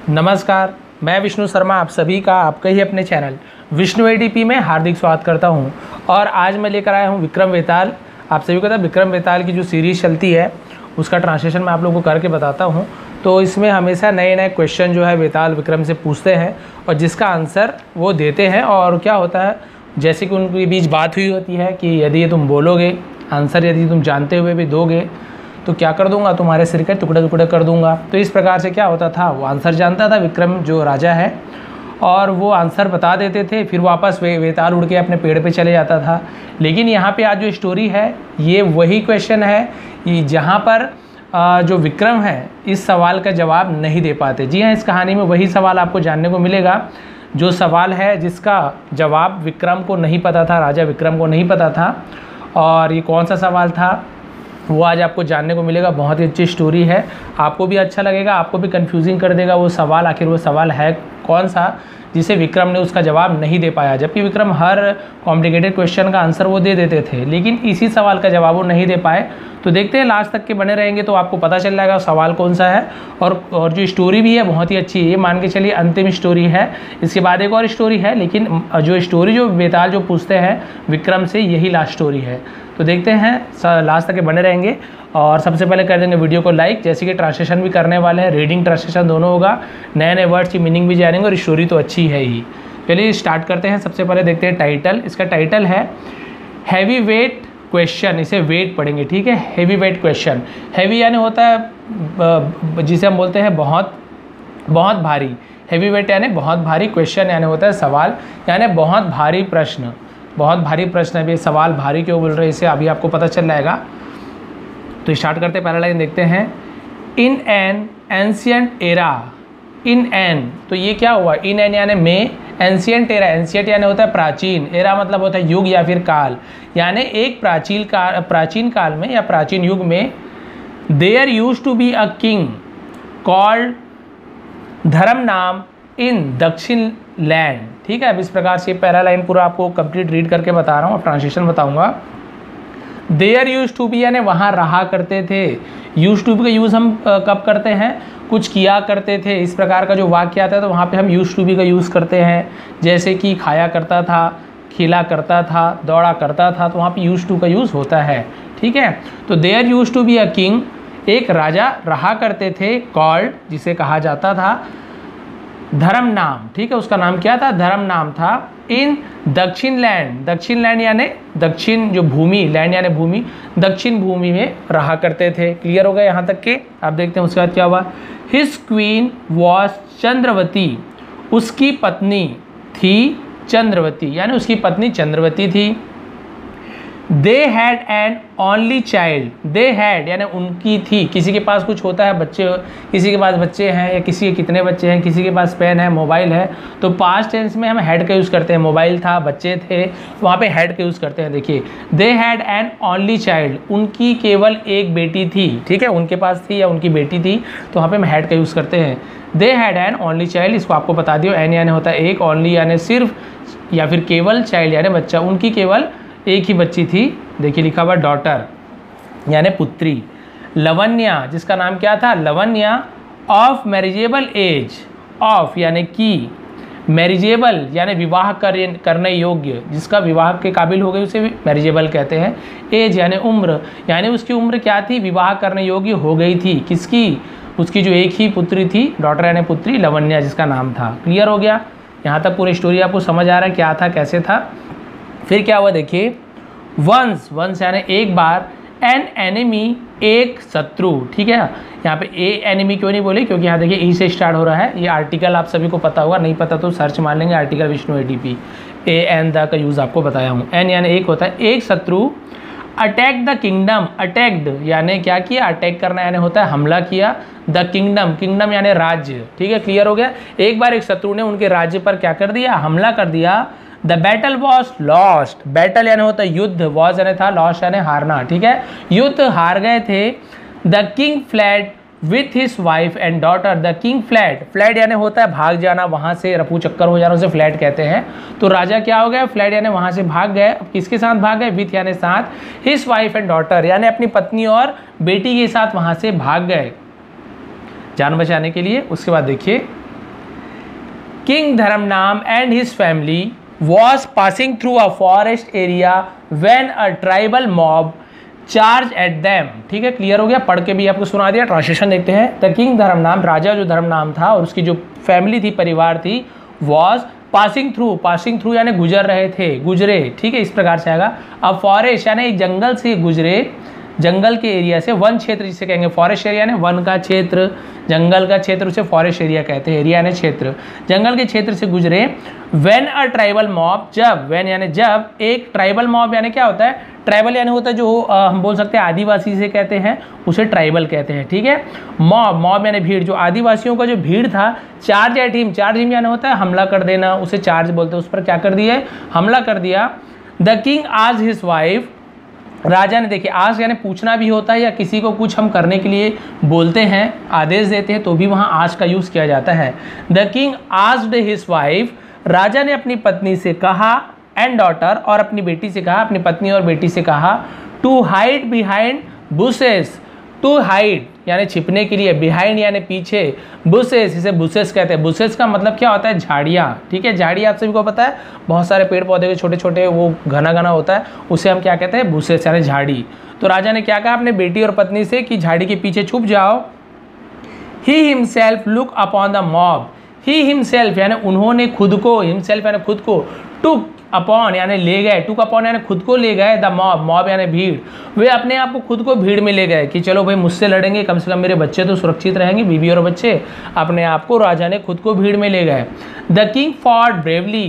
नमस्कार, मैं विष्णु शर्मा आप सभी का आपके ही अपने चैनल विष्णु एडीपी में हार्दिक स्वागत करता हूं। और आज मैं लेकर आया हूं विक्रम बेताल। आप सभी को पता है विक्रम बेताल की जो सीरीज़ चलती है उसका ट्रांसलेशन मैं आप लोगों को करके बताता हूं। तो इसमें हमेशा नए नए क्वेश्चन जो है बेताल विक्रम से पूछते हैं और जिसका आंसर वो देते हैं। और क्या होता है, जैसे कि उनके बीच बात हुई होती है कि यदि तुम बोलोगे आंसर, यदि तुम जानते हुए भी दोगे तो क्या कर दूंगा, तुम्हारे सिर के टुकड़े टुकड़े कर दूंगा। तो इस प्रकार से क्या होता था, वो आंसर जानता था विक्रम जो राजा है और वो आंसर बता देते थे, फिर वापस बेताल उड़ के अपने पेड़ पे चले जाता था। लेकिन यहाँ पे आज जो स्टोरी है ये वही क्वेश्चन है जहाँ पर जो विक्रम है इस सवाल का जवाब नहीं दे पाते। जी हाँ, इस कहानी में वही सवाल आपको जानने को मिलेगा जो सवाल है जिसका जवाब विक्रम को नहीं पता था, राजा विक्रम को नहीं पता था। और ये कौन सा सवाल था वो आज आपको जानने को मिलेगा। बहुत ही अच्छी स्टोरी है, आपको भी अच्छा लगेगा, आपको भी कंफ्यूजिंग कर देगा वो सवाल। आखिर वो सवाल है कौन सा जिसे विक्रम ने उसका जवाब नहीं दे पाया, जबकि विक्रम हर कॉम्प्लिकेटेड क्वेश्चन का आंसर वो दे देते थे, लेकिन इसी सवाल का जवाब वो नहीं दे पाए। तो देखते हैं, लास्ट तक के बने रहेंगे तो आपको पता चल जाएगा सवाल कौन सा है। और जो स्टोरी भी है बहुत ही अच्छी है, ये मान के चलिए अंतिम स्टोरी है। इसके बाद एक और स्टोरी है, लेकिन जो स्टोरी जो बेताल जो पूछते हैं विक्रम से यही लास्ट स्टोरी है। तो देखते हैं, लास्ट तक के बने रहेंगे। और सबसे पहले कर देंगे वीडियो को लाइक, जैसे कि ट्रांसलेशन भी करने वाले हैं, रीडिंग ट्रांसलेशन दोनों होगा, नए नए वर्ड्स की मीनिंग भी जानेंगे और स्टोरी तो अच्छी है ही। चलिए स्टार्ट करते हैं। सबसे पहले देखते हैं टाइटल। इसका टाइटल है हैवी वेट क्वेश्चन, इसे वेट पढ़ेंगे, ठीक है। हैवी वेट क्वेश्चन, हैवी यानी होता है जिसे हम बोलते हैं बहुत बहुत भारी। हैवी वेट यानी बहुत भारी, क्वेश्चन यानी होता है सवाल, यानी बहुत भारी प्रश्न। बहुत भारी प्रश्न है, सवाल भारी क्यों बोल रहे हैं इसे अभी आपको पता चल जाएगा। तो स्टार्ट करते हैं, पहला लाइन देखते हैं। In an ancient era, in an तो ये क्या हुआ, इन एन यानी में, एंशियंट एरा, एंशियंट यानी होता है प्राचीन, एरा मतलब होता है युग या फिर काल, यानी एक प्राचीन काल में या प्राचीन युग में there used to be a king called Dharma नाम इन दक्षिण लैंड। ठीक है, अब इस प्रकार से पहला लाइन पूरा आपको कंप्लीट रीड करके बता रहा हूँ और ट्रांसलेशन बताऊंगा। देयर यूज टू बी यानी वहाँ रहा करते थे। यूज टू बी का यूज़ हम कब करते हैं, कुछ किया करते थे, इस प्रकार का जो वाक्य आता है तो वहाँ पे हम यूज टू बी का यूज़ करते हैं। जैसे कि खाया करता था, खेला करता था, दौड़ा करता था, तो वहाँ पे यूज टू का यूज़ होता है। ठीक है, तो there used to be a king, एक राजा रहा करते थे, कॉल्ड जिसे कहा जाता था, धर्म नाम, ठीक है, उसका नाम क्या था, धर्म नाम था। इन दक्षिण लैंड, दक्षिण लैंड यानी दक्षिण जो भूमि, लैंड यानी भूमि, दक्षिण भूमि में रहा करते थे। क्लियर हो गया यहाँ तक के। आप देखते हैं उसके बाद क्या हुआ। हिज क्वीन वॉज चंद्रवती, उसकी पत्नी थी चंद्रवती, यानी उसकी पत्नी चंद्रवती थी। They had an only child, they had यानी उनकी थी, किसी के पास कुछ होता है बच्चे, किसी के पास बच्चे हैं या किसी के कितने बच्चे हैं, किसी के पास पेन है, मोबाइल है, तो पास्ट टेंस में हम हैड का यूज़ करते हैं। मोबाइल था, बच्चे थे, तो वहाँ पे हैड का यूज़ करते हैं। देखिए, they had an only child, उनकी केवल एक बेटी थी, ठीक है, उनके पास थी या उनकी बेटी थी, तो वहाँ पर हम हैड का यूज़ करते हैं। They had an only child, इसको आपको बता दियो, एन यानी होता है एक, ओनली यानी सिर्फ या फिर केवल, चाइल्ड यानी बच्चा, उनकी केवल एक ही बच्ची थी। देखिए लिखा हुआ डॉटर यानी पुत्री। लवन्या जिसका नाम क्या था, Lavanya, of marriageable age, of यानी की, मैरिजेबल यानी विवाह करने योग्य, जिसका विवाह के काबिल हो गई उसे मैरिजेबल कहते हैं। एज यानी उम्र, यानी उसकी उम्र क्या थी, विवाह करने योग्य हो गई थी। किसकी, उसकी जो एक ही पुत्री थी, डॉटर यानी पुत्री, लवन्या जिसका नाम था। क्लियर हो गया, यहाँ तक पूरी स्टोरी आपको समझ आ रहा है क्या था कैसे था। फिर क्या हुआ देखिए, वंस, वंस यानी एक बार, एन एनिमी एक शत्रु, ठीक है। यहाँ पे ए एनिमी क्यों नहीं बोले, क्योंकि यहाँ देखिए ई से स्टार्ट हो रहा है। ये आर्टिकल आप सभी को पता होगा, नहीं पता तो सर्च मार लेंगे article Vishnu ADP. A an the का यूज़ आपको बताया हूँ। एन यानी एक होता है, एक शत्रु। अटैक द किंगडम, अटैक्ड यानी क्या किया, अटैक करना यानी होता है हमला किया। द किंगडम, किंगडम यानी राज्य, ठीक है, क्लियर हो गया। एक बार एक शत्रु ने उनके राज्य पर क्या कर दिया, हमला कर दिया। The battle was lost, battle यानी होता है युद्ध, वॉज यानी था, लॉस्ट यानी हारना, ठीक है, युद्ध हार गए थे। The king fled with his wife and daughter, the king fled, fled यानी होता है भाग जाना, वहाँ से रफू चक्कर हो जाना, उसे फ्लैड कहते हैं। तो राजा क्या हो गया, फ्लैड यानी वहाँ से भाग गए। अब किसके साथ भाग गए, विथ यानी साथ, हिज वाइफ एंड डॉटर यानी अपनी पत्नी और बेटी के साथ वहाँ से भाग गए जान बचाने के लिए। उसके बाद देखिए king Dharmanam and his family was passing through a forest area when a tribal mob charge at them. ठीक है, क्लियर हो गया, पढ़ के भी आपको सुना दिया। ट्रांसलेशन देखते हैं। द किंग धर्मनाम, राजा जो धर्मनाम था और उसकी जो फैमिली थी, परिवार थी, वॉज पासिंग थ्रू यानी गुजर रहे थे, गुजरे। ठीक है, इस प्रकार से आएगा। अब फॉरेस्ट यानी एक जंगल से गुजरे, जंगल के एरिया से, वन क्षेत्र जिसे कहेंगे, फॉरेस्ट एरिया ने वन का क्षेत्र, जंगल का क्षेत्र उसे फॉरेस्ट एरिया कहते हैं। एरिया यानी क्षेत्र, जंगल के क्षेत्र से गुजरे। व्हेन अ ट्राइबल मॉब, जब, व्हेन यानी जब, एक ट्राइबल मॉब यानी क्या होता है, ट्राइबल यानी होता है जो हम बोल सकते हैं आदिवासी से कहते हैं, उसे ट्राइबल कहते हैं। ठीक है, मॉब यानी भीड़, जो आदिवासियों का जो भीड़ था, charge at him, charge him यानी होता है हमला कर देना, उसे चार्ज बोलते हैं, उस पर क्या कर दिया, हमला कर दिया। द किंग आज हिज वाइफ, राजा ने, देखिए आज यानी पूछना भी होता है या किसी को कुछ हम करने के लिए बोलते हैं, आदेश देते हैं, तो भी वहाँ आज का यूज़ किया जाता है। The king asked his wife, राजा ने अपनी पत्नी से कहा, एंड डॉटर, और अपनी बेटी से कहा, अपनी पत्नी और बेटी से कहा, to hide behind bushes, to hide यानी छिपने के लिए, बिहाइंड यानी पीछे, बुशेस, इसे बुशेस कहते हैं। बुशेस का मतलब क्या होता है, झाड़ियाँ। ठीक है, झाड़ियाँ आप सभी को पता है, बहुत सारे पेड़ पौधे के छोटे छोटे वो घना घना होता है, उसे हम क्या कहते हैं, बुशेस यानी झाड़ी। तो राजा ने क्या कहा अपने बेटी और पत्नी से कि झाड़ी के पीछे छुप जाओ। He himself look upon the mob, he himself यानी उन्होंने खुद को, हिमसेल्फ यानी खुद को, टुक अपॉन यानी ले गए, टुक अपॉन यानी खुद को ले गए, द मॉब, मॉब यानी भीड़, वे अपने आप को खुद को भीड़ में ले गए कि चलो भाई मुझसे लड़ेंगे, कम से कम मेरे बच्चे तो सुरक्षित रहेंगे, बीवी और बच्चे। अपने आप को राजा ने खुद को भीड़ में ले गए। The king fought bravely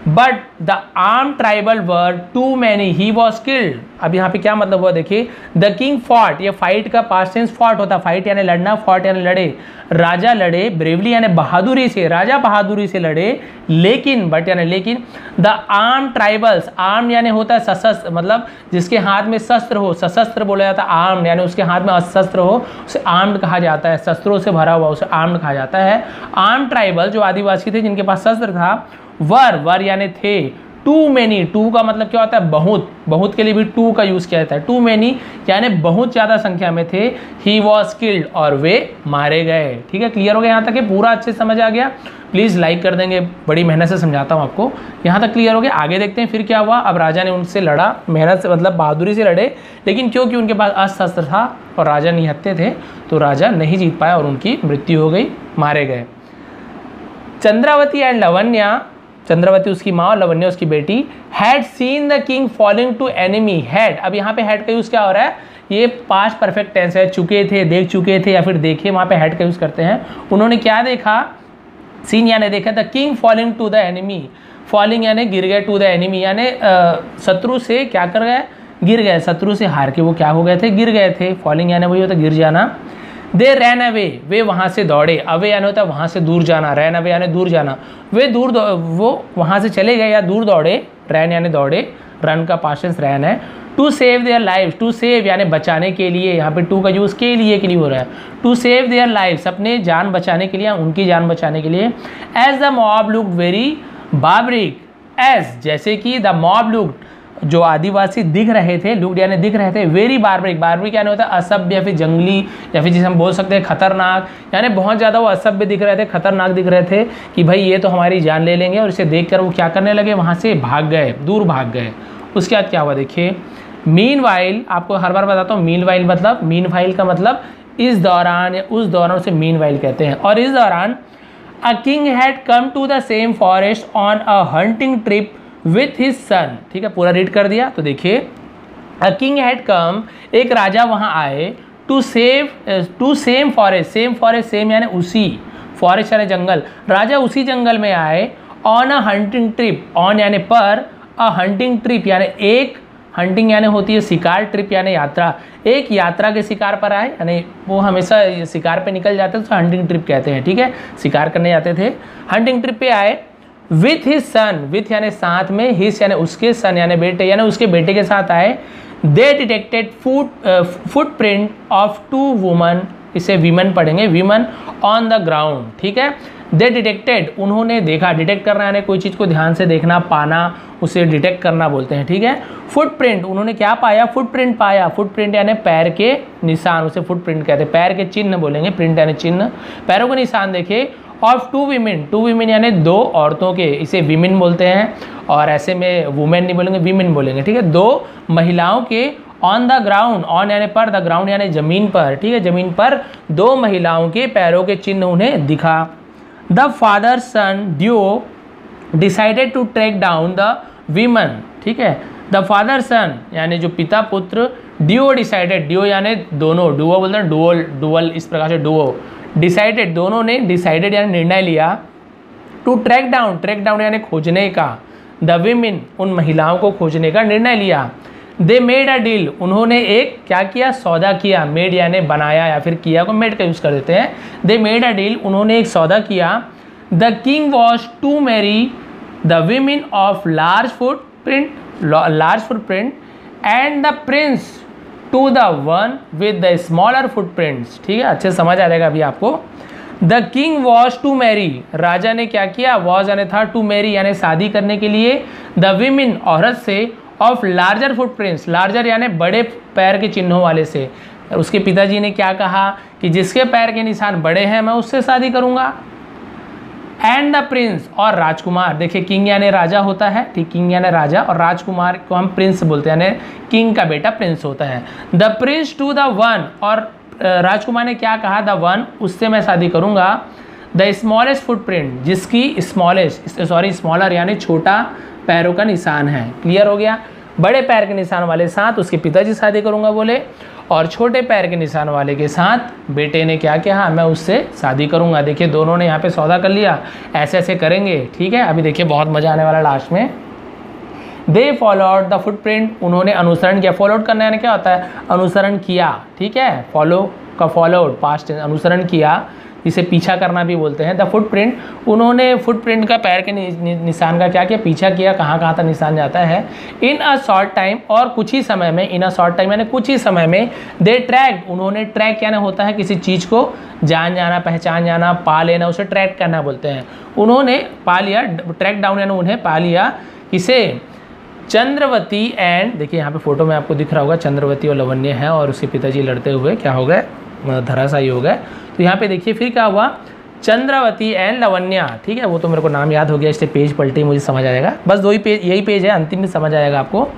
but the armed tribal were too many, he was killed. अब यहाँ पे क्या मतलब हुआ, देखिए, द किंग फॉट, ये फाइट का पास्ट टेंस फॉट होता है, फाइट यानी लड़ना, फॉट यानी लड़े। राजा लड़े, ब्रेवली यानी बहादुरी से, राजा बहादुरी से लड़े, लेकिन, बट यानी लेकिन, द आर्म ट्राइबल्स, आर्म यानी होता है सशस्त्र, मतलब जिसके हाथ में शस्त्र हो, सशस्त्र बोला जाता है, आर्म यानी उसके हाथ में अस्त्र हो, उसे आर्म्ड कहा जाता है, शस्त्रों से भरा हुआ उसे आर्म्ड कहा जाता है। आर्म ट्राइबल जो आदिवासी थे जिनके पास शस्त्र था, वर यानी थे, टू मैनी, टू का मतलब क्या होता है, बहुत, बहुत के लिए भी टू का यूज किया जाता है, टू मैनी यानी बहुत ज्यादा संख्या में थे। ही वॉज किल्ड, और वे मारे गए। ठीक है, क्लियर हो गया यहाँ तक, पूरा अच्छे से समझ आ गया। प्लीज लाइक कर देंगे, बड़ी मेहनत से समझाता हूँ आपको। यहाँ तक क्लियर हो गया। आगे देखते हैं फिर क्या हुआ। अब राजा ने उनसे लड़ा, मेहनत से मतलब बहादुरी से लड़े, लेकिन क्योंकि उनके पास अस्त्र था और राजा निहत्थे थे, तो राजा नहीं जीत पाया और उनकी मृत्यु हो गई, मारे गए। चंद्रावती एंड लवन्या, चंद्रावती उसकी माँ और लवन्या उसकी बेटी, had seen the king falling to enemy, had, अब यहाँ पे हैड का यूज़ क्या हो रहा है, ये पास्ट परफेक्ट टेंस है, चुके थे, देख चुके थे, या फिर देखे, वहाँ पे हैड का यूज़ करते हैं। उन्होंने क्या देखा, सीन यानी देखा, the king falling to the enemy, falling यानी गिर गए, टू द एनिमी यानी शत्रु से क्या कर गए, गिर गए, शत्रु से हार के वो क्या हो गए थे, गिर गए थे। फॉलिंग यानी वही होता है गिर जाना। दे रैन अवे, वे वहाँ से दौड़े, अवे यानी होता है वहाँ से दूर जाना, रैन अवे यानी दूर जाना, वे वो वहाँ से चले गए या दूर दौड़े, रैन यानी दौड़े, रन का पास्ट टेंस रैन है। To save their life, to save यानी बचाने के लिए, यहाँ पे टू का यूज़ के लिए हो रहा है। टू सेव देयर लाइफ, अपने जान बचाने के लिए, उनकी जान बचाने के लिए। As the mob looked very barbaric, as जैसे कि द मॉब लुक्ड जो आदिवासी दिख रहे थे, लुक्ड यानी दिख रहे थे, वेरी बार्बरिक, बार्बरिक यानी होता है असभ्य या फिर जंगली, या फिर जिसे हम बोल सकते हैं खतरनाक, यानी बहुत ज़्यादा वो असभ्य दिख रहे थे, खतरनाक दिख रहे थे कि भाई ये तो हमारी जान ले लेंगे। और इसे देखकर वो क्या करने लगे, वहाँ से भाग गए, दूर भाग गए। उसके बाद क्या हुआ देखिए, मीनवाइल, आपको हर बार बताता हूँ मीनवाइल मतलब, मीनवाइल का मतलब इस दौरान या उस दौरान उसे मीनवाइल कहते हैं। और इस दौरान a king had come to the same forest on a hunting trip with his son. ठीक है, पूरा रीड कर दिया तो देखिए, अ किंग हैड कम, एक राजा वहाँ आए, to same forest, same forest, same यानी उसी, फॉरेस्ट यानी जंगल, राजा उसी जंगल में आए, on a hunting trip, on यानी पर, अ हंटिंग ट्रिप यानी एक, हंटिंग यानी होती है शिकार, ट्रिप यानी यात्रा, एक यात्रा के शिकार पर आए, यानी वो हमेशा शिकार पे निकल जाते हैं तो हंटिंग ट्रिप कहते हैं। ठीक है, शिकार करने जाते थे, हंटिंग ट्रिप पे आए। विथ हिज सन, विथ यानी साथ में, हिज यानी उसके, सन यानी बेटे, यानी उसके बेटे के साथ आए। They detected footprint of two woman, इसे वीमन पढ़ेंगे, वीमन ऑन द ग्राउंड। ठीक है, दे डिटेक्टेड, उन्होंने देखा, डिटेक्ट करना यानी कोई चीज़ को ध्यान से देखना, पाना, उसे डिटेक्ट करना बोलते हैं। ठीक है, फुटप्रिंट, उन्होंने क्या पाया, फुटप्रिंट पाया, फुटप्रिंट यानी पैर के निशान, उसे फुटप्रिंट कहते हैं, पैर के चिन्ह बोलेंगे, प्रिंट यानी चिन्ह, पैरों के निशान देखे। ऑफ टू वीमेन यानी दो औरतों के, इसे वीमेन बोलते हैं और ऐसे में वुमेन नहीं बोलेंगे, वीमेन बोलेंगे, ठीक है। दो महिलाओं के ऑन द ग्राउंड, ऑन यानी पर, द ग्राउंड यानी जमीन पर, ठीक है, जमीन पर दो महिलाओं के पैरों के चिन्ह उन्हें दिखा। The father son duo decided to track down the women, ठीक है। द फादर सन यानी जो पिता पुत्र, ड्यूओ डिसाइडेड, ड्यूओ यानी दोनों, डुओ बोलते हैं, डुअल इस प्रकार से डुओ, डिसाइडेड दोनों ने, डिसाइडेड यानी निर्णय लिया, टू ट्रैक डाउन यानी खोजने का, द वीमेन उन महिलाओं को खोजने का निर्णय लिया। दे मेड अ डील उन्होंने एक क्या किया, सौदा किया, मेड यानी बनाया या फिर किया को मेड का यूज कर देते हैं। दे मेड अ डील उन्होंने एक सौदा किया। The king was to marry the women of large footprint and the prince to the one with the smaller footprints, ठीक है, अच्छे समझ आ जाएगा अभी आपको। The king was to marry राजा ने क्या किया, वॉज यानी था, टू मैरी यानी शादी करने के लिए, द वीमेन औरत से, ऑफ लार्जर फुटप्रिंट्स, लार्जर यानी बड़े पैर के चिन्हों वाले से। उसके पिताजी ने क्या कहा कि जिसके पैर के निशान बड़े हैं मैं उससे शादी करूंगा। एंड द प्रिंस और राजकुमार, देखिए किंग यानी राजा होता है, ठीक, किंग यानी राजा और राजकुमार को हम प्रिंस बोलते हैं, यानी किंग का बेटा प्रिंस होता है। The prince to the one और राजकुमार ने क्या कहा, द वन उससे मैं शादी करूंगा। द स्मॉलेस्ट फुटप्रिंट जिसकी स्मॉलर यानी छोटा पैरों का निशान है, क्लियर हो गया। बड़े पैर के निशान वाले साथ उसके पिताजी शादी करूंगा बोले, और छोटे पैर के निशान वाले के साथ बेटे ने क्या कहा, मैं उससे शादी करूंगा। देखिए दोनों ने यहाँ पे सौदा कर लिया, ऐसे ऐसे करेंगे, ठीक है। अभी देखिए बहुत मजा आने वाला लास्ट में। दे फॉलोड द फुटप्रिंट उन्होंने अनुसरण किया, फॉलोड करना यानी क्या होता है, अनुसरण किया, ठीक है, फॉलो का फॉलोड पास्ट अनुसरण किया, इसे पीछा करना भी बोलते हैं। द फुटप्रिंट उन्होंने फुटप्रिंट का पैर के निशान का क्या किया, पीछा किया, कहाँ कहाँ तक निशान जाता है। इन अ शॉर्ट टाइम और कुछ ही समय में, इन अ शॉर्ट टाइम यानी कुछ ही समय में। दे ट्रैक उन्होंने, ट्रैक यानी होता है किसी चीज़ को जान जाना, पहचान जाना, पा लेना, उसे ट्रैक करना बोलते हैं। उन्होंने पा लिया, ट्रैक डाउन यानी उन्हें पा लिया, इसे चंद्रवती एंड, देखिए यहाँ पे फोटो में आपको दिख रहा होगा चंद्रवती और लवण्य है और उसके पिताजी लड़ते हुए क्या हो गए, धराशायी हो गए। तो यहाँ पे देखिए फिर क्या हुआ, चंद्रवती एंड लवण्या, ठीक है, वो तो मेरे को नाम याद हो गया, इससे पेज पलटे मुझे समझ आ जाएगा, बस दो ही पेज, यही पेज है, अंतिम में समझ आएगा आपको।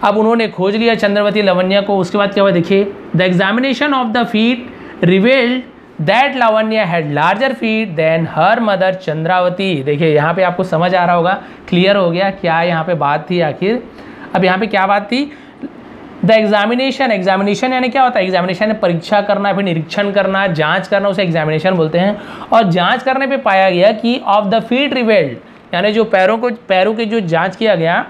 अब उन्होंने खोज लिया चंद्रवती लवण्या को, उसके बाद क्या हुआ देखिए, the examination of the feet revealed that Lavanya had larger feet than her mother Chandravati. देखिए यहाँ पे आपको समझ आ रहा होगा, क्लियर हो गया क्या यहाँ पे बात थी आखिर। अब यहाँ पे क्या बात थी, द एग्जामिनेशन यानी क्या होता है, एग्जामिनेशन यानी परीक्षा करना, फिर निरीक्षण करना, जांच करना, उसे एग्जामिनेशन बोलते हैं। और जांच करने पे पाया गया कि ऑफ द फीट रिवेल्ड यानी जो पैरों के जो जांच किया गया,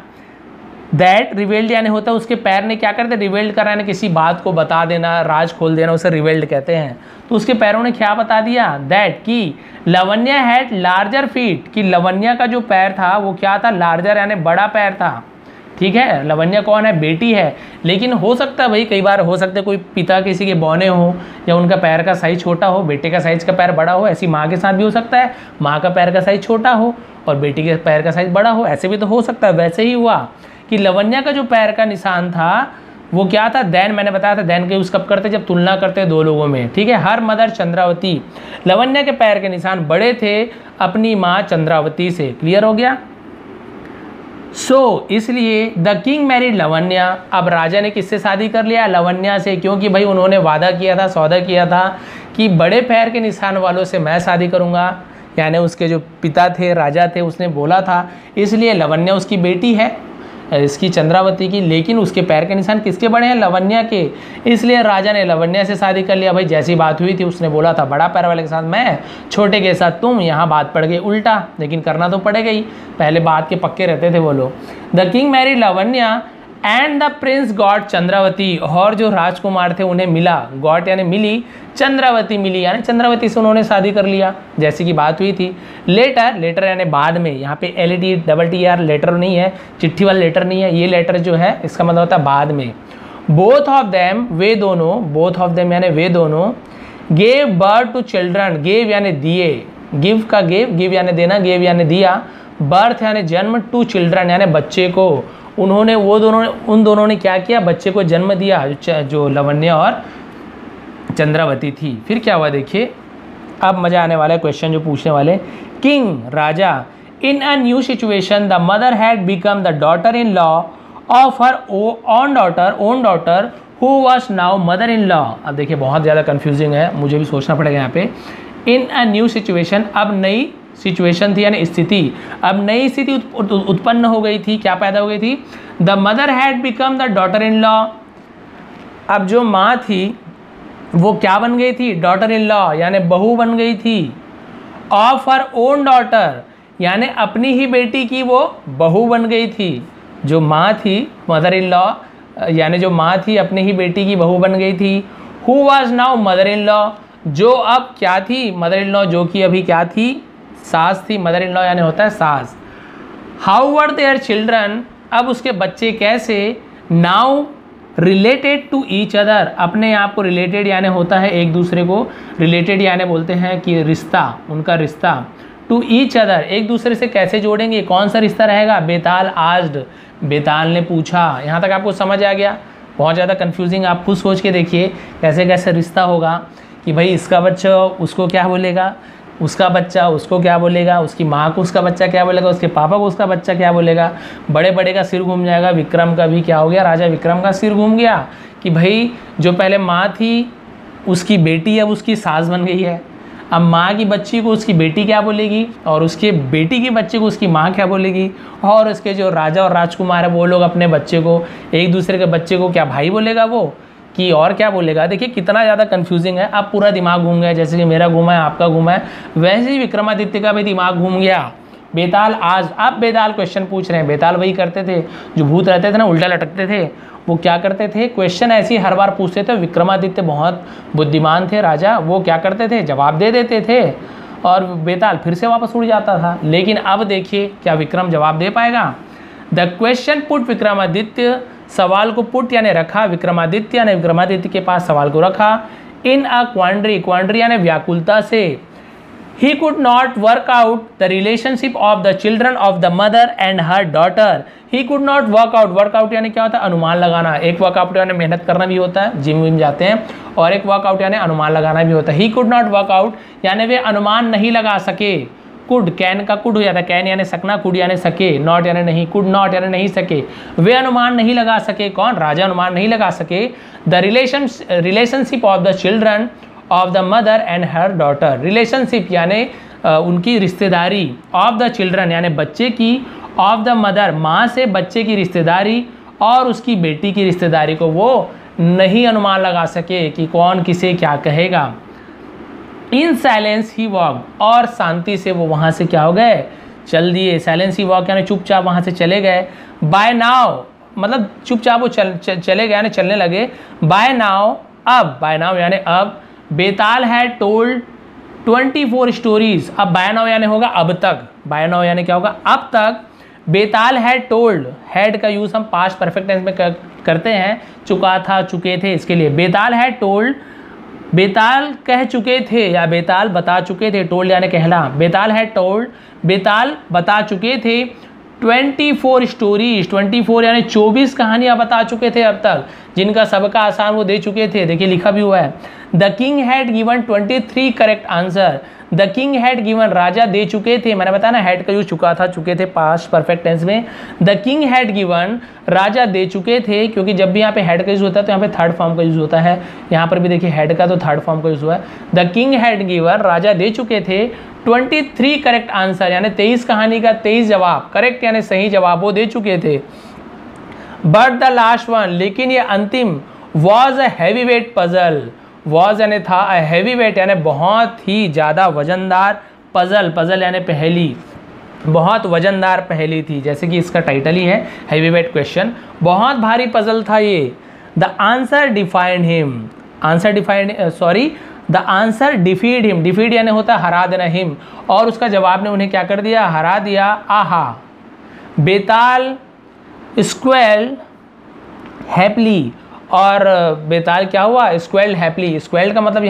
दैट रिवेल्ड यानी होता है उसके पैर ने क्या करते, रिवेल्ड करा यानी किसी बात को बता देना, राज खोल देना, उसे रिवेल्ड कहते हैं। तो उसके पैरों ने क्या बता दिया, दैट कि लवण्या हैड लार्जर फीट, कि लवण्या का जो पैर था वो क्या था, लार्जर यानी बड़ा पैर था, ठीक है। लवण्या कौन है, बेटी है, लेकिन हो सकता है भाई कई बार हो सकता है कोई पिता किसी के बौने हो या उनका पैर का साइज छोटा हो, बेटे का साइज का पैर बड़ा हो, ऐसी माँ के साथ भी हो सकता है, माँ का पैर का साइज छोटा हो और बेटी के पैर का साइज बड़ा हो, ऐसे भी तो हो सकता है। वैसे ही हुआ कि लवण्या का जो पैर का निशान था वो क्या था, दैन, मैंने बताया था दैन के यूज कब करते, जब तुलना करते दो लोगों में, ठीक है। हर मदर चंद्रावती, लवण्या के पैर के निशान बड़े थे अपनी माँ चंद्रावती से, क्लियर हो गया। इसलिए द किंग मैरिड लवण्या, अब राजा ने किससे शादी कर लिया, लवण्या से, क्योंकि भाई उन्होंने वादा किया था, सौदा किया था कि बड़े पैर के निशान वालों से मैं शादी करूंगा, यानी उसके जो पिता थे, राजा थे, उसने बोला था, इसलिए लवण्या उसकी बेटी है, इसकी चंद्रावती की, लेकिन उसके पैर के निशान किसके बड़े हैं, लवण्या के, इसलिए राजा ने लवण्या से शादी कर लिया। भाई जैसी बात हुई थी उसने बोला था बड़ा पैर वाले के साथ मैं, छोटे के साथ तुम, यहाँ बात पड़ गई उल्टा, लेकिन करना तो पड़ेगा ही, पहले बात के पक्के रहते थे वो लोग। The king married Lavanya and the prince got Chandravati, और जो राजकुमार थे उन्हें मिला, गॉट यानी मिली, चंद्रावती मिली, यानी चंद्रावती से उन्होंने शादी कर लिया जैसी की बात हुई थी। लेटर यानी बाद में, यहाँ पे LETR लेटर नहीं है, चिट्ठी वाला लेटर नहीं है, ये लेटर जो है इसका मतलब होता है बाद में। बोथ ऑफ देम वे दोनों, बोथ ऑफ देम यानी वे दोनों, gave birth to children, gave यानी दिए, गिव का गिव यानी देना, गेव यानी दिया, बर्थ यानी जन्म, टू चिल्ड्रन यानी बच्चे को, उन्होंने उन दोनों ने क्या किया, बच्चे को जन्म दिया, जो लवण्या और चंद्रावती थी। फिर क्या हुआ देखिए, अब मजा आने वाला है क्वेश्चन जो पूछने वाले। King Raja, in a new situation the mother had become the daughter in law of her own daughter who was now mother in law. अब देखिए बहुत ज़्यादा कन्फ्यूजिंग है, मुझे भी सोचना पड़ेगा यहाँ पे। इन अ न्यू सिचुएशन, अब नई सिचुएशन थी यानी स्थिति, अब नई स्थिति उत्पन्न हो गई थी। क्या पैदा हो गई थी? The mother had become the daughter in law. अब जो माँ थी वो क्या बन गई थी? डॉटर इन लॉ यानी बहू बन गई थी। ऑफ हर ओन डॉटर यानी अपनी ही बेटी की वो बहू बन गई थी। जो माँ थी मदर इन लॉ यानी जो माँ थी अपनी ही बेटी की बहू बन गई थी। Who was now mother in law, जो अब क्या थी? मदर इन लॉ, जो कि अभी क्या थी? सास थी। मदर इन लॉ यानी होता है सास। हाउ वर देयर चिल्ड्रन, अब उसके बच्चे कैसे? Now related to each other, अपने आप को रिलेटेड यानी होता है एक दूसरे को, रिलेटेड यानी बोलते हैं कि रिश्ता, उनका रिश्ता। टू ईच अदर, एक दूसरे से कैसे जोड़ेंगे? कौन सा रिश्ता रहेगा? बेताल आस्क्ड, बेताल ने पूछा। यहाँ तक आपको समझ आ गया? बहुत ज़्यादा कन्फ्यूजिंग, आप खुद सोच के देखिए कैसे कैसे रिश्ता होगा कि भाई इसका बच्चा उसको क्या बोलेगा, उसका बच्चा उसको क्या बोलेगा, उसकी माँ को उसका बच्चा क्या बोलेगा, उसके पापा को उसका बच्चा क्या बोलेगा। बड़े बड़े का सिर घूम जाएगा। विक्रम का भी क्या हो गया? राजा विक्रम का सिर घूम गया कि भाई जो पहले माँ थी उसकी बेटी अब उसकी सास बन गई है। अब माँ की बच्ची को उसकी बेटी क्या बोलेगी और उसके बेटी की बच्चे को उसकी माँ क्या बोलेगी, और उसके जो राजा और राजकुमार है वो लोग अपने बच्चे को, एक दूसरे के बच्चे को क्या भाई बोलेगा वो कि और क्या बोलेगा। देखिए कितना ज़्यादा कन्फ्यूजिंग है। अब पूरा दिमाग घूम गया, जैसे कि मेरा घूमा है, आपका घूमा है, वैसे ही विक्रमादित्य का भी दिमाग घूम गया। बेताल आज, अब बेताल क्वेश्चन पूछ रहे हैं। बेताल वही करते थे जो भूत रहते थे ना, उल्टा लटकते थे। वो क्या करते थे? क्वेश्चन ऐसे ही हर बार पूछते थे। विक्रमादित्य बहुत बुद्धिमान थे राजा, वो क्या करते थे? जवाब दे देते थे और बेताल फिर से वापस उड़ जाता था। लेकिन अब देखिए क्या विक्रम जवाब दे पाएगा? द क्वेश्चन पुट विक्रमादित्य, सवाल को पुट यानी रखा, विक्रमादित्य यानी विक्रमादित्य के पास सवाल को रखा। इन अ क्वांड्री, क्वांड्री यानी व्याकुलता से। He could not work out the relationship of the children of the mother and her daughter. He could not work out, work out यानी क्या होता है? अनुमान लगाना। एक वर्कआउट यानी मेहनत करना भी होता है, जिम विम जाते हैं, और एक वर्कआउट यानी अनुमान लगाना भी होता है। He could not work out यानी वे अनुमान नहीं लगा सके। कुड, कैन का कुड हो जाता है, कैन यानी सकना, कुड यानी सके, नॉट यानी नहीं, कुड नॉट यानी नहीं सके। वे अनुमान नहीं लगा सके। कौन? राजा अनुमान नहीं लगा सके। The relationship of the children of the mother and her daughter, relationship यानी उनकी रिश्तेदारी, ऑफ द चिल्ड्रन यानी बच्चे की, ऑफ द मदर माँ से बच्चे की रिश्तेदारी, और उसकी बेटी की रिश्तेदारी को वो नहीं अनुमान लगा सके कि कौन किसे क्या कहेगा। इन साइलेंस ही वॉक, और शांति से वो वहाँ से क्या हो गए? चल दिए। साइलेंस ही वॉक यानी चुपचाप वहाँ से चले गए। बाय नाउ मतलब चुपचाप वो चले गए यानी चलने लगे। बाय नाउ, अब, बाय नाउ यानी अब, बेताल हैड टोल्ड 24 स्टोरीज। अब बाय नाउ यानी होगा अब तक, बाय नाउ यानी क्या होगा? अब तक। बेताल हैड टोल्ड, हैड का यूज़ हम पास्ट परफेक्ट टेंस में करते हैं, चुका था, चुके थे, इसके लिए। बेताल हैड टोल्ड, बेताल कह चुके थे या बेताल बता चुके थे, टोल्ड यानी कहला। बेताल हैड टोल्ड, बेताल बता चुके थे 24 स्टोरीज, 24 यानी 24 कहानियाँ बता चुके थे अब तक, जिनका सबका आसान वो दे चुके थे। देखिए लिखा भी हुआ है। The king had given 23 correct answer. The king had given, राजा दे चुके थे, मैंने बताया ना हैड का यूज चुका था, चुके थे पास्ट परफेक्ट टेंस में। द किंग हैड गिवन, राजा दे चुके थे, क्योंकि जब भी यहाँ पे हैड का यूज होता है तो यहाँ पे थर्ड फॉर्म का यूज होता है। यहाँ पर भी देखिए हैड का तो थर्ड फॉर्म का यूज हुआ है। द किंग हैड गिवन, राजा दे चुके थे 23 करेक्ट आंसर यानी 23 कहानी का 23 जवाब, करेक्ट यानी सही जवाब वो दे चुके थे। बट द लास्ट वन, लेकिन ये अंतिम, was a heavy weight puzzle. Was यानी था, अ हैवी वेट यानी बहुत ही ज़्यादा वजनदार, पजल, पजल यानी पहेली, बहुत वजनदार पहेली थी, जैसे कि इसका टाइटल ही है हैवी वेट क्वेश्चन। बहुत भारी पजल था ये। The answer defined him, answer defined, sorry, the answer defied him, defied यानी होता है हरा देना, हिम, और उसका जवाब ने उन्हें क्या कर दिया? हरा दिया। आहा। बेताल स्क्वेल हैप्पली, और बेताल क्या हुआ? स्क्वेल्ड हैप्पली। स्क्वेल्ड का मतलब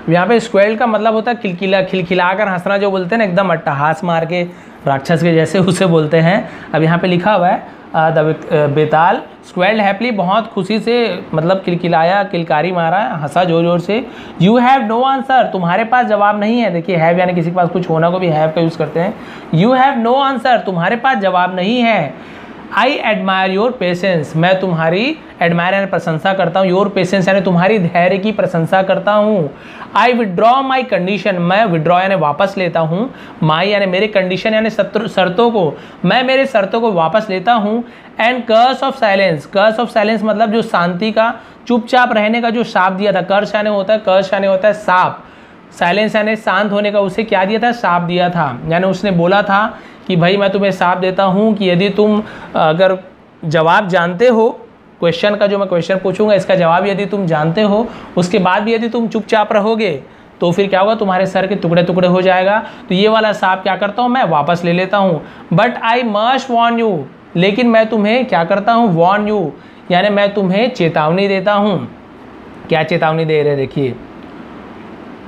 यहाँ पे स्क्वेल्ड का मतलब होता है खिलखिला, खिलखिला कर हंसना, जो बोलते हैं ना एकदम अट्टहास मार के राक्षस के जैसे, उसे बोलते हैं। अब यहाँ पे लिखा हुआ है बेताल स्क्वेल्ड हैप्पली, बहुत खुशी से मतलब किलकिलाया, किलकारी मारा, हंसा जोर जोर से। यू हैव नो आंसर, तुम्हारे पास जवाब नहीं है। देखिए हैव यानी किसी के पास कुछ होना को भी हैव का यूज़ करते हैं। यू हैव नो आंसर, तुम्हारे पास जवाब नहीं है। आई एडमायर योर पेशेंस, मैं तुम्हारी एडमायर यानी प्रशंसा करता हूँ, योर पेशेंस यानी तुम्हारी धैर्य की प्रशंसा करता हूँ। आई विड्रॉ माई कंडीशन, मैं विड्रॉ यानी वापस लेता हूँ, माई यानी मेरे कंडीशन यानी शर्तों को, मैं मेरे शर्तों को वापस लेता हूँ। And curse of silence, curse of silence मतलब जो शांति का, चुपचाप रहने का जो शाप दिया था। कर्स यानी होता है, कर्स यानी होता है साप, साइलेंस यानी शांत होने का, उसे क्या दिया था, शाप दिया था। यानी उसने बोला था कि भाई मैं तुम्हें शाप देता हूँ कि यदि तुम अगर जवाब जानते हो क्वेश्चन का, जो मैं क्वेश्चन पूछूंगा इसका जवाब यदि तुम जानते हो, उसके बाद भी यदि तुम चुपचाप रहोगे तो फिर क्या होगा, तुम्हारे सर के टुकड़े टुकड़े हो जाएगा। तो ये वाला शाप क्या करता हूँ, मैं वापस ले लेता हूँ। But I must Warne you, लेकिन मैं तुम्हें क्या करता हूँ, वॉर्न यू यानी मैं तुम्हें चेतावनी देता हूँ। क्या चेतावनी दे रहे, देखिए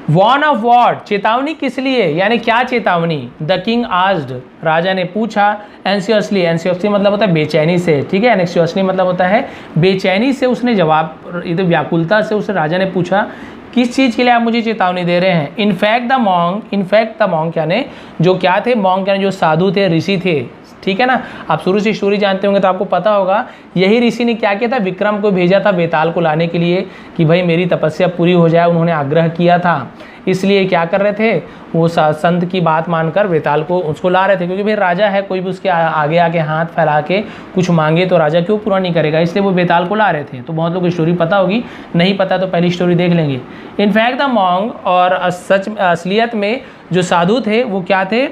वॉर्न ऑफ वॉट, चेतावनी किस लिए, यानी क्या चेतावनी। द किंग आस्क्ड, राजा ने पूछा। एंसियसली, एंसियसली मतलब होता है बेचैनी से, ठीक है। एंसियसली मतलब होता है बेचैनी से उसने जवाब, इधर व्याकुलता से उसे राजा ने पूछा किस चीज़ के लिए आप मुझे चेतावनी दे रहे हैं। In fact the monk, in fact the monk यानी जो क्या थे, मॉन्क यानी जो साधु थे, ऋषि थे, ठीक है ना। आप शुरू से स्टोरी जानते होंगे तो आपको पता होगा यही ऋषि ने क्या किया था, विक्रम को भेजा था बेताल को लाने के लिए कि भाई मेरी तपस्या पूरी हो जाए। उन्होंने आग्रह किया था, इसलिए क्या कर रहे थे, वो संत की बात मानकर बेताल को उसको ला रहे थे, क्योंकि भाई राजा है, कोई भी उसके आगे आके हाथ फैला के कुछ मांगे तो राजा क्यों पूरा नहीं करेगा, इसलिए वो बेताल को ला रहे थे। तो बहुत लोग को स्टोरी पता होगी, नहीं पता तो पहली स्टोरी देख लेंगे। इनफैक्ट द मॉन्क, और सच असलियत में जो साधु थे वो क्या थे,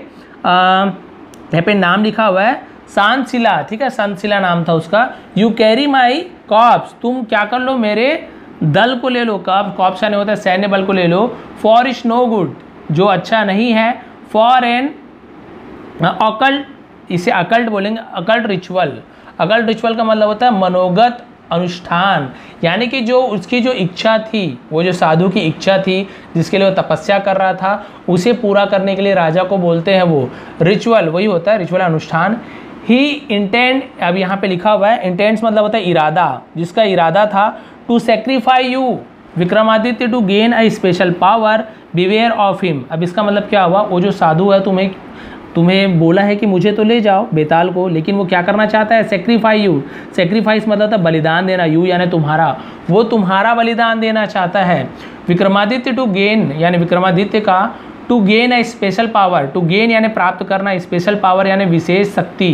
यहाँ पे नाम लिखा हुआ है शांतशिला, ठीक है, शांतशिला नाम था उसका। यू कैरी माई कॉप्स, तुम क्या कर लो, मेरे दल को ले लो। कॉप्स यानी होता है सैन्य बल को ले लो। फॉर इज नो गुड, जो अच्छा नहीं है। फॉर एन अकल्ट, इसे अकल्ट बोलेंगे, अकल्ट रिचुअल। अकल्ट रिचुअल का मतलब होता है मनोगत अनुष्ठान, यानी कि जो उसकी जो इच्छा थी, वो जो साधु की इच्छा थी जिसके लिए वो तपस्या कर रहा था, उसे पूरा करने के लिए राजा को बोलते हैं वो रिचुअल, वही होता है रिचुअल, अनुष्ठान। ही इंटेंड, अब यहाँ पे लिखा हुआ है इंटेंट्स मतलब होता है इरादा, जिसका इरादा था to sacrifice you Vikramaditya to gain a special power, beware of him. अब इसका मतलब क्या हुआ, वो जो साधु है तुम्हें बोला है कि मुझे तो ले जाओ बेताल को, लेकिन वो क्या करना चाहता है, सेक्रीफाई यू। सेक्रीफाइस मतलब था बलिदान देना, यू यानी तुम्हारा, वो तुम्हारा बलिदान देना चाहता है। विक्रमादित्य टू गेन यानी विक्रमादित्य का, to gain a special power, to gain यानी प्राप्त करना, स्पेशल पावर यानी विशेष शक्ति,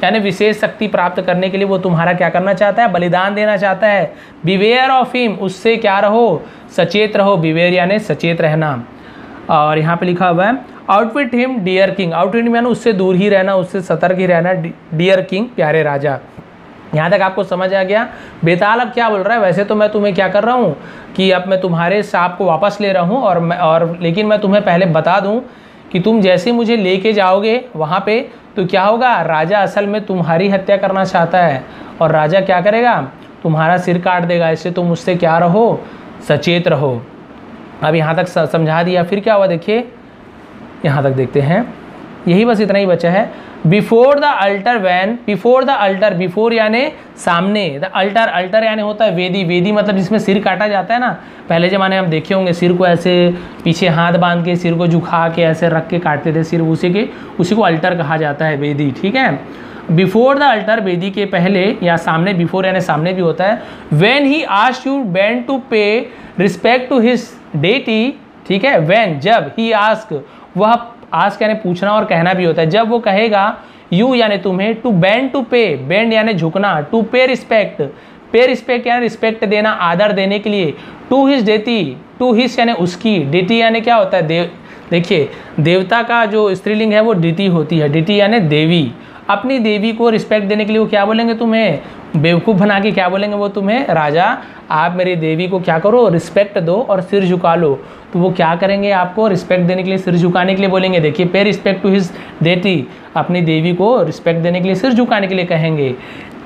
यानी विशेष शक्ति प्राप्त करने के लिए वो तुम्हारा क्या करना चाहता है, बलिदान देना चाहता है। बिवेयर ऑफ हिम, उससे क्या रहो, सचेत रहो। बिवेयर यानी सचेत रहना। और यहाँ पे लिखा हुआ है outwit him dear king, outwit यानी उससे दूर ही रहना, उससे सतर्क ही रहना, डियर किंग प्यारे राजा। यहाँ तक आपको समझ आ गया। बेताल अब क्या बोल रहा है, वैसे तो मैं तुम्हें क्या कर रहा हूँ कि अब मैं तुम्हारे सांप को वापस ले रहा हूँ, और लेकिन मैं तुम्हें पहले बता दूँ कि तुम जैसे मुझे लेके जाओगे वहाँ पे तो क्या होगा, राजा असल में तुम्हारी हत्या करना चाहता है, और राजा क्या करेगा, तुम्हारा सिर काट देगा। इससे तुम उससे क्या रहो, सचेत रहो। अब यहाँ तक समझा दिया, फिर क्या हुआ देखिए, यहाँ तक देखते हैं, यही बस इतना ही बचा है। Before the altar when, before the altar, before यानी सामने, द अल्टर, अल्टर यानी होता है वेदी, वेदी मतलब जिसमें सिर काटा जाता है ना, पहले ज़माने में हम देखे होंगे सिर को ऐसे पीछे हाथ बांध के, सिर को झुका के ऐसे रख के काटते थे सिर, उसी को अल्टर कहा जाता है, वेदी, ठीक है। बिफोर द अल्टर, वेदी के पहले या सामने, बिफोर यानी सामने भी होता है। When he asked you bend to pay respect to his deity, ठीक है। व्हेन, जब, ही आस्क, वह आस्क यानी पूछना और कहना भी होता है। जब वो कहेगा, यू यानी तुम्हें, टू बेंड टू पे, बेंड यानी झुकना, टू पे रिस्पेक्ट, पे रिस्पेक्ट यानी रिस्पेक्ट देना, आदर देने के लिए। To his deity, to his यानी उसकी, डेटी यानी क्या होता है, देव, देखिए देवता का जो स्त्रीलिंग है वो डिटी होती है, डिटी यानी देवी। अपनी देवी को रिस्पेक्ट देने के लिए वो क्या बोलेंगे, तुम्हें बेवकूफ़ बना के क्या बोलेंगे वो तुम्हें, राजा आप मेरी देवी को क्या करो, रिस्पेक्ट दो और सिर झुका लो। तो वो क्या करेंगे, आपको रिस्पेक्ट देने के लिए, सिर झुकाने के लिए बोलेंगे। देखिए पे रिस्पेक्ट टू हिज डेटी, अपनी देवी को रिस्पेक्ट देने के लिए, सिर झुकाने के लिए कहेंगे।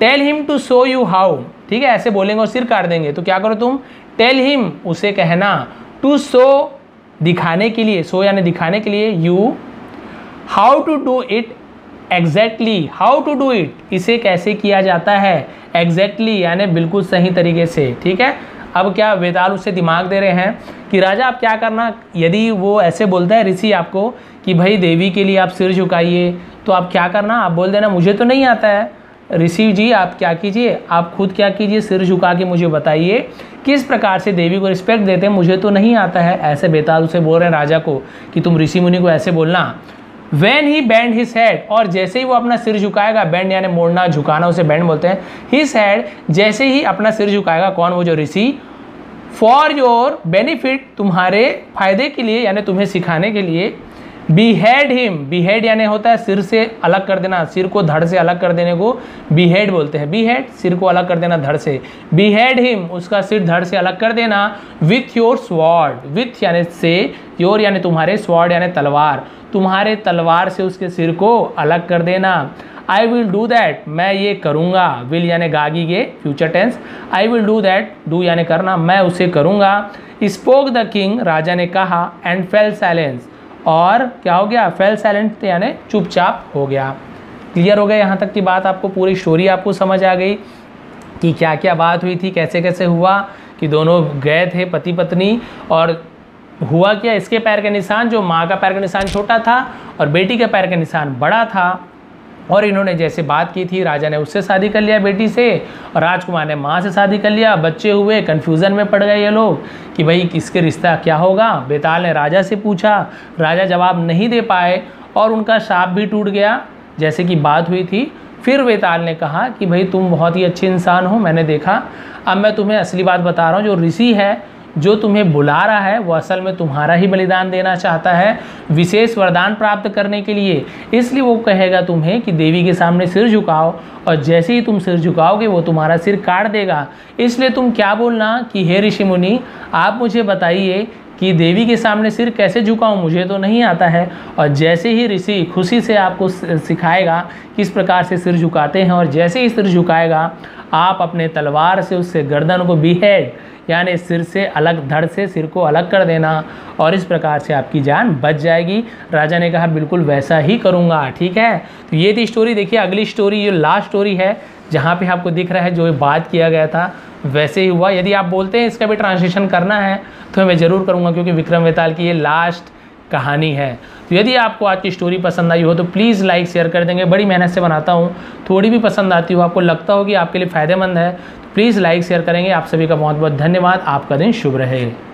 Tell him to show you how, ठीक है, ऐसे बोलेंगे और सिर काट देंगे। तो क्या करो तुम, टेल हिम, उसे कहना, टू शो दिखाने के लिए, शो यानी दिखाने के लिए, you how to do it, exactly how to do it, इसे कैसे किया जाता है, एग्जैक्टली यानी बिल्कुल सही तरीके से। ठीक है, अब क्या वेताल उससे दिमाग दे रहे हैं कि राजा आप क्या करना, यदि वो ऐसे बोलता है ऋषि आपको कि भाई देवी के लिए आप सिर झुकाइए, तो आप क्या करना, आप बोल देना मुझे तो नहीं आता है। ऋषि जी आप क्या कीजिए, आप खुद क्या कीजिए, सिर झुका के मुझे बताइए किस प्रकार से देवी को रिस्पेक्ट देते हैं, मुझे तो नहीं आता है। ऐसे बेताल उसे बोल रहे हैं राजा को कि तुम ऋषि मुनि को ऐसे बोलना। When he bend his head, और जैसे ही वो अपना सिर झुकाएगा, बेंड यानी मोड़ना झुकाना, उसे बेंड बोलते हैं। His head, जैसे ही अपना सिर झुकाएगा, कौन, वो जो ऋषि, फॉर योर बेनिफिट, तुम्हारे फायदे के लिए यानी तुम्हें सिखाने के लिए, behead him, behead यानी होता है सिर से अलग कर देना, सिर को धड़ से अलग कर देने को behead बोलते हैं। behead सिर को अलग कर देना धड़ से, behead him उसका सिर धड़ से अलग कर देना, with your sword, with यानी से, your यानी तुम्हारे, sword यानी तलवार, तुम्हारे तलवार से उसके सिर को अलग कर देना। आई विल डू दैट, मैं ये करूँगा, विल यानी गागी के future tense, I will do that, do यानी करना, मैं उसे करूँगा। स्पोक द किंग, राजा ने कहा, एंड फेल साइलेंस, और क्या हो गया, फेल साइलेंट यानी चुपचाप हो गया। क्लियर हो गया यहाँ तक की बात, आपको पूरी स्टोरी आपको समझ आ गई कि क्या क्या बात हुई थी, कैसे कैसे हुआ कि दोनों गए थे पति पत्नी, और हुआ क्या, इसके पैर के निशान, जो माँ का पैर का निशान छोटा था और बेटी के पैर का निशान बड़ा था, और इन्होंने जैसे बात की थी, राजा ने उससे शादी कर लिया बेटी से, और राजकुमार ने माँ से शादी कर लिया। बच्चे हुए, कन्फ्यूज़न में पड़ गए ये लोग कि भाई किसके रिश्ता क्या होगा। बेताल ने राजा से पूछा, राजा जवाब नहीं दे पाए, और उनका शाप भी टूट गया जैसे कि बात हुई थी। फिर बेताल ने कहा कि भाई तुम बहुत ही अच्छे इंसान हो, मैंने देखा, अब मैं तुम्हें असली बात बता रहा हूँ, जो ऋषि है जो तुम्हें बुला रहा है वो असल में तुम्हारा ही बलिदान देना चाहता है, विशेष वरदान प्राप्त करने के लिए। इसलिए वो कहेगा तुम्हें कि देवी के सामने सिर झुकाओ, और जैसे ही तुम सिर झुकाओगे वो तुम्हारा सिर काट देगा। इसलिए तुम क्या बोलना कि हे ऋषि मुनि, आप मुझे बताइए कि देवी के सामने सिर कैसे झुकाऊं, मुझे तो नहीं आता है। और जैसे ही ऋषि खुशी से आपको सिखाएगा किस प्रकार से सिर झुकाते हैं, और जैसे ही सिर झुकाएगा आप अपने तलवार से उससे गर्दन को बीहेड यानी सिर से अलग, धड़ से सिर को अलग कर देना, और इस प्रकार से आपकी जान बच जाएगी। राजा ने कहा बिल्कुल वैसा ही करूँगा। ठीक है, तो ये थी स्टोरी। देखिए अगली स्टोरी, ये लास्ट स्टोरी है, जहाँ पे आपको दिख रहा है जो बात किया गया था वैसे ही हुआ। यदि आप बोलते हैं इसका भी ट्रांसलेशन करना है तो मैं ज़रूर करूँगा, क्योंकि विक्रम वेताल की ये लास्ट कहानी है। तो यदि आपको आज की स्टोरी पसंद आई हो तो प्लीज़ लाइक शेयर कर देंगे, बड़ी मेहनत से बनाता हूँ। थोड़ी भी पसंद आती हो, आपको लगता हो कि आपके लिए फ़ायदेमंद है, तो प्लीज़ लाइक शेयर करेंगे। आप सभी का बहुत बहुत धन्यवाद। आपका दिन शुभ रहे।